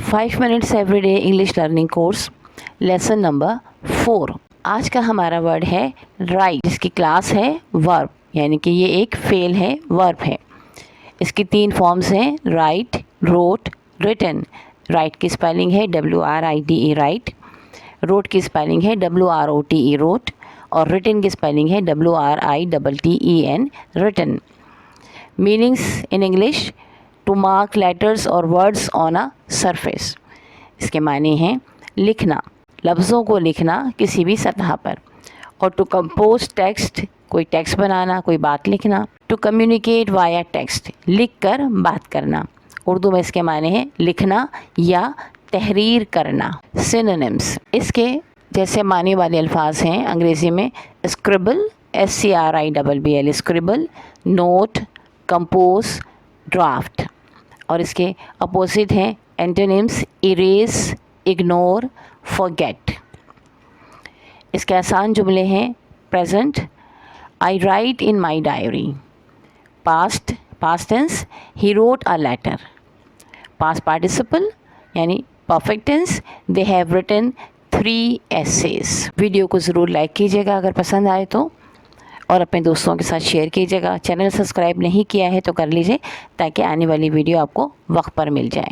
5 minutes everyday English learning course lesson number 4। आज का हमारा वर्ड है राइट, जिसकी क्लास है वर्ब, यानी कि ये एक फेल है, वर्ब है। इसकी 3 फॉर्म्स हैं, राइट, रोट, रिटन। राइट की स्पेलिंग है WRITE राइट, रोट की स्पेलिंग है WROTE रोट, और रिटन की स्पेलिंग है WRITTEN written. Meanings in English: to mark letters और वर्ड्स ऑन अ सरफेस। इसके माने हैं लिखना, लफ्ज़ों को लिखना किसी भी सतह पर। और टू कंपोज टेक्स्ट, कोई टेक्स्ट बनाना, कोई बात लिखना। टू कम्युनिकेट वाया टेक्स्ट, लिख कर बात करना। उर्दू में इसके माने हैं लिखना या तहरीर करना। सिनोनिम्स इसके जैसे माने वाले अल्फाज हैं अंग्रेज़ी में: scribble, SCRIBBL scribble, note, compose, draft. और इसके अपोजिट हैं एंटोनिम्स: इरेज, इग्नोर, फॉरगेट। इसके आसान जुमले हैं: present, I write in my diary. Past, past tense, he wrote a letter. Past participle यानी perfect tense, they have written 3 essays। Video को ज़रूर लाइक कीजिएगा अगर पसंद आए तो, और अपने दोस्तों के साथ शेयर कीजिएगा। चैनल सब्सक्राइब नहीं किया है तो कर लीजिए, ताकि आने वाली वीडियो आपको वक्त पर मिल जाए।